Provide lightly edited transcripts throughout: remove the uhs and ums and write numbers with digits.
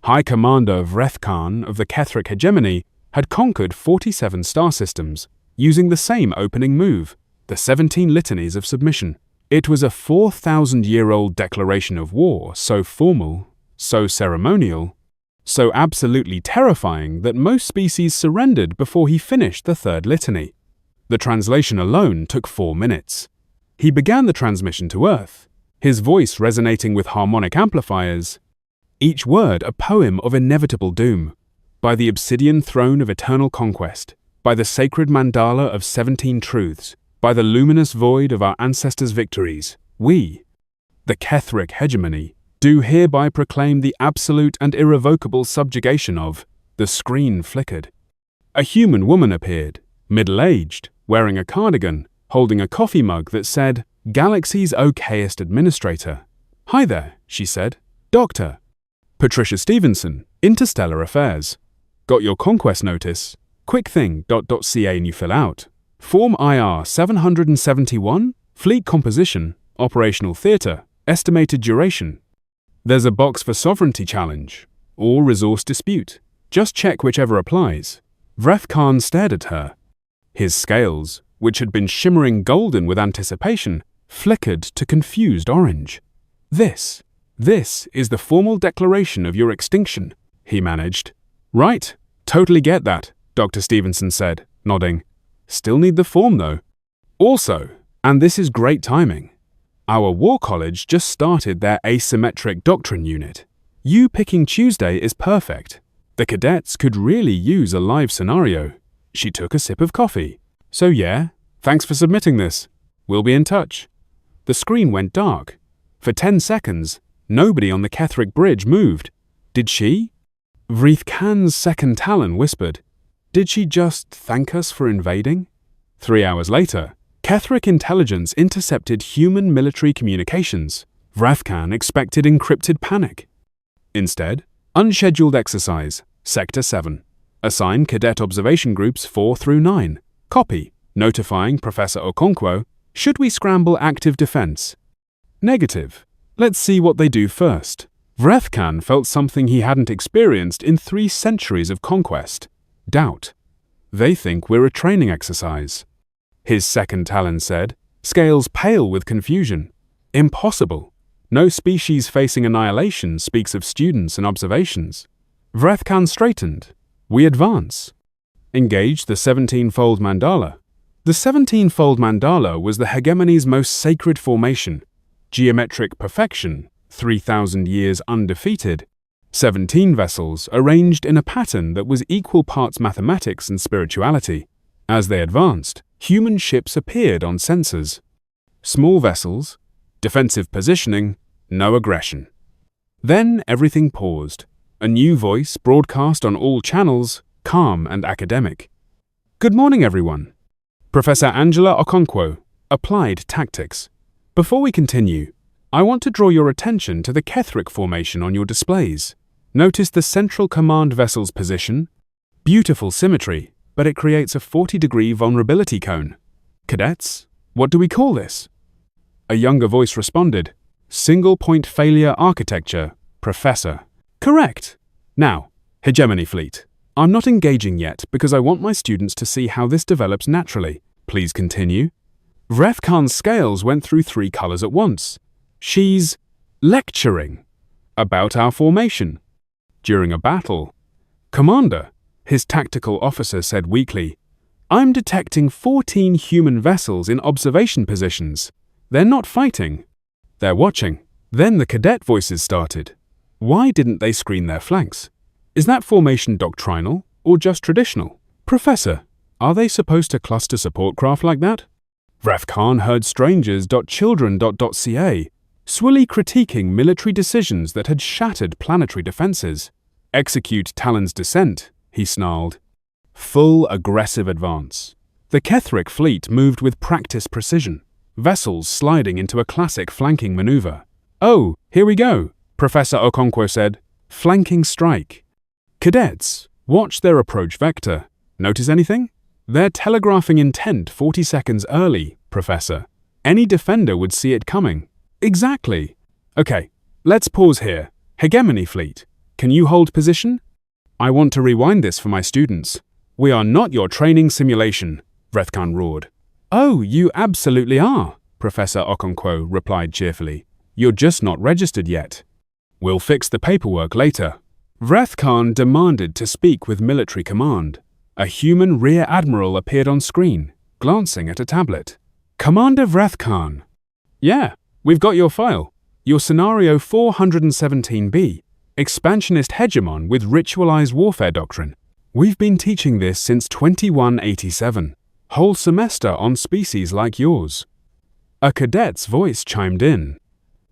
High Commander Vreth'kan of the Kethric Hegemony had conquered 47 star systems, using the same opening move, the 17 litanies of submission. It was a 4,000-year-old declaration of war, so formal, so ceremonial, so absolutely terrifying that most species surrendered before he finished the third litany. The translation alone took 4 minutes. He began the transmission to Earth, his voice resonating with harmonic amplifiers, each word a poem of inevitable doom. By the obsidian throne of eternal conquest, by the sacred mandala of 17 truths, by the luminous void of our ancestors' victories, we, the Kethric Hegemony, do hereby proclaim the absolute and irrevocable subjugation of. The screen flickered. A human woman appeared, middle-aged, wearing a cardigan, holding a coffee mug that said, "Galaxy's okayest administrator." "Hi there," she said. "Doctor." "Patricia Stevenson, Interstellar Affairs. Got your conquest notice. Quick thing, .ca and you fill out. Form IR 771, Fleet Composition, Operational Theatre, Estimated Duration. There's a box for Sovereignty Challenge, or Resource Dispute. Just check whichever applies." Vreth'kan stared at her. His scales, which had been shimmering golden with anticipation, flickered to confused orange. This is the formal declaration of your extinction," he managed. "Right, totally get that," Dr. Stevenson said, nodding. "Still need the form, though. Also, and this is great timing, our War College just started their asymmetric doctrine unit. You picking Tuesday is perfect. The cadets could really use a live scenario." She took a sip of coffee. "So yeah, thanks for submitting this. We'll be in touch." The screen went dark. For 10 seconds, nobody on the Kethric bridge moved. Did she? Vreth'kan's second Talon whispered, "Did she just thank us for invading?" 3 hours later, Kethric intelligence intercepted human military communications. Vreth'kan expected encrypted panic. Instead, unscheduled exercise, Sector 7. Assign cadet observation groups 4 through 9. Copy, notifying Professor Okonkwo, should we scramble active defense? Negative. Let's see what they do first. Vreth'kan felt something he hadn't experienced in 3 centuries of conquest. Doubt. They think we're a training exercise. His second Talon said, scales pale with confusion. Impossible. No species facing annihilation speaks of students and observations. Vreth'kan straightened. We advance. Engage the 17-fold mandala. The 17-fold mandala was the hegemony's most sacred formation. Geometric perfection, 3,000 years undefeated. 17 vessels arranged in a pattern that was equal parts mathematics and spirituality. As they advanced, human ships appeared on sensors. Small vessels, defensive positioning, no aggression. Then everything paused. A new voice broadcast on all channels, calm and academic. "Good morning, everyone. Professor Angela Okonkwo, Applied Tactics. Before we continue, I want to draw your attention to the Kethric formation on your displays. Notice the central command vessel's position? Beautiful symmetry, but it creates a 40-degree vulnerability cone. Cadets, what do we call this?" A younger voice responded, "Single-point failure architecture, Professor." "Correct. Now, Hegemony Fleet. I'm not engaging yet because I want my students to see how this develops naturally. Please continue." Vreth'kan's scales went through 3 colors at once. She's lecturing about our formation. During a battle. "Commander," his tactical officer said weakly, "I'm detecting 14 human vessels in observation positions. They're not fighting. They're watching." Then the cadet voices started. Why didn't they screen their flanks? Is that formation doctrinal or just traditional? "Professor, are they supposed to cluster support craft like that?" Vreth'kan heard strangers.children.ca swilly critiquing military decisions that had shattered planetary defenses. "Execute Talon's descent," he snarled. Full aggressive advance. The Kethric fleet moved with practiced precision, vessels sliding into a classic flanking maneuver. "Oh, here we go," Professor Okonkwo said. "Flanking strike." Cadets, watch their approach vector. Notice anything? They're telegraphing intent 40 seconds early, Professor. Any defender would see it coming. Exactly. Okay, let's pause here. Hegemony Fleet, Can you hold position? I want to rewind this for my students. We are not your training simulation, Vreth'kan roared. Oh, you absolutely are, Professor Okonkwo replied cheerfully. You're just not registered yet. We'll fix the paperwork later. Vreth'kan demanded to speak with military command. A human rear admiral appeared on screen, glancing at a tablet. Commander Vreth'kan. Yeah, we've got your file. Your scenario 417B, expansionist hegemon with ritualized warfare doctrine. We've been teaching this since 2187. Whole semester on species like yours. A cadet's voice chimed in.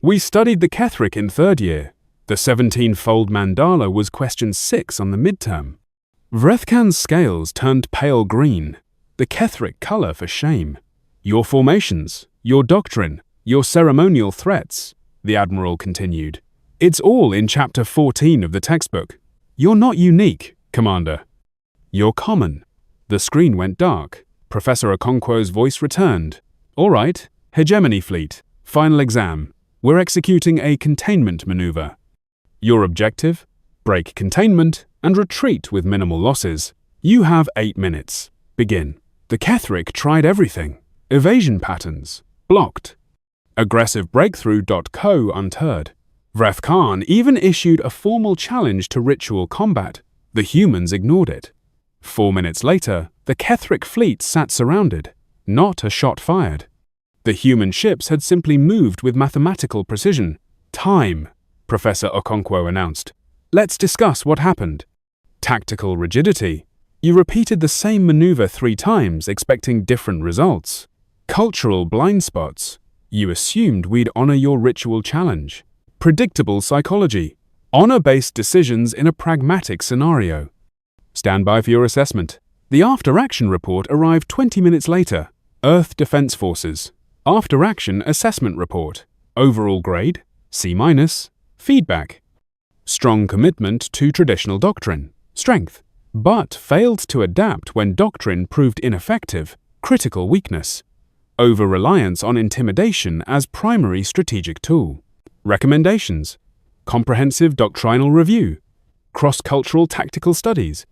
We studied the Kethric in third year. The 17-fold mandala was question 6 on the midterm. Vreth'kan's scales turned pale green, the Kethric color for shame. Your formations, your doctrine, your ceremonial threats, the Admiral continued. It's all in chapter 14 of the textbook. You're not unique, Commander. You're common. The screen went dark. Professor Okonkwo's voice returned. All right, Hegemony Fleet, final exam. We're executing a containment maneuver. Your objective? Break containment and retreat with minimal losses. You have 8 minutes. Begin. The Kethric tried everything. Evasion patterns. Blocked. Aggressive breakthrough.co unheard. Vreth'kan even issued a formal challenge to ritual combat. The humans ignored it. 4 minutes later, the Kethric fleet sat surrounded. Not a shot fired. The human ships had simply moved with mathematical precision. Time, Professor Okonkwo announced. Let's discuss what happened. Tactical rigidity. You repeated the same maneuver 3 times, expecting different results. Cultural blind spots. You assumed we'd honor your ritual challenge. Predictable psychology. Honor-based decisions in a pragmatic scenario. Stand by for your assessment. The after-action report arrived 20 minutes later. Earth Defense Forces. After-action assessment report. Overall grade, C-. Feedback. Strong commitment to traditional doctrine. Strength. But failed to adapt when doctrine proved ineffective. Critical weakness. Over-reliance on intimidation as primary strategic tool. Recommendations. Comprehensive doctrinal review. Cross-cultural tactical studies.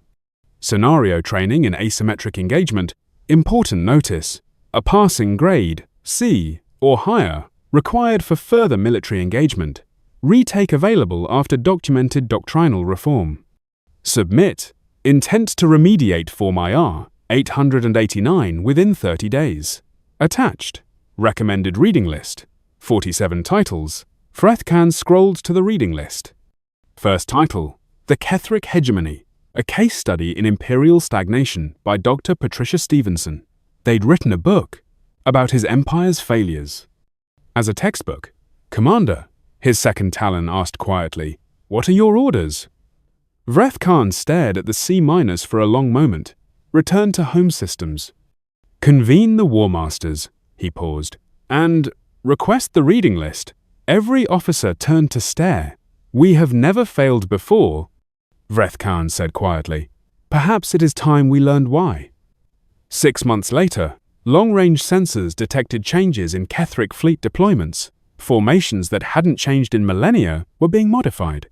Scenario training in asymmetric engagement. Important notice. A passing grade, C or higher, required for further military engagement. Retake available after documented doctrinal reform. Submit. Intent to remediate Form IR 889 within 30 days. Attached. Recommended reading list. 47 titles. Vreth'kan scrolled to the reading list. First title, The Kethric Hegemony, a case study in imperial stagnation by Dr. Patricia Stevenson. They'd written a book about his empire's failures. As a textbook, Commander, his second Talon asked quietly, what are your orders? Vreth'kan stared at the C- for a long moment, returned to home systems. Convene the War Masters, he paused, and request the reading list. Every officer turned to stare. We have never failed before, Vreth'kan said quietly. Perhaps it is time we learned why. 6 months later, long-range sensors detected changes in Kethric fleet deployments. Formations that hadn't changed in millennia were being modified.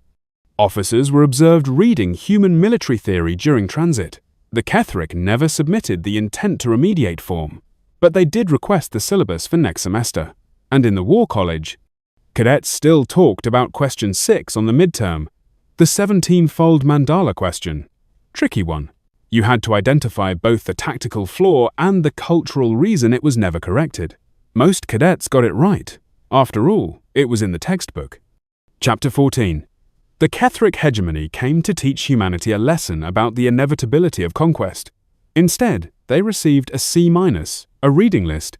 Officers were observed reading human military theory during transit. The Kethric never submitted the intent to remediate form, but they did request the syllabus for next semester. And in the War College, cadets still talked about question 6 on the midterm, the 17-fold mandala question. Tricky one. You had to identify both the tactical flaw and the cultural reason it was never corrected. Most cadets got it right. After all, it was in the textbook. Chapter 14. The Kethric Hegemony came to teach humanity a lesson about the inevitability of conquest. Instead, they received a C-, a reading list,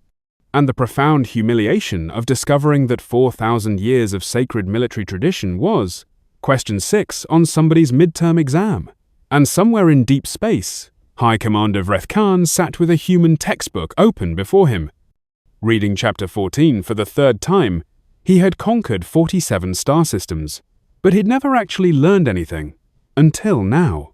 and the profound humiliation of discovering that 4,000 years of sacred military tradition was question 6 on somebody's midterm exam. And somewhere in deep space, High Commander Vreth'kan sat with a human textbook open before him. Reading chapter 14 for the 3rd time, he had conquered 47 star systems, but he'd never actually learned anything until now.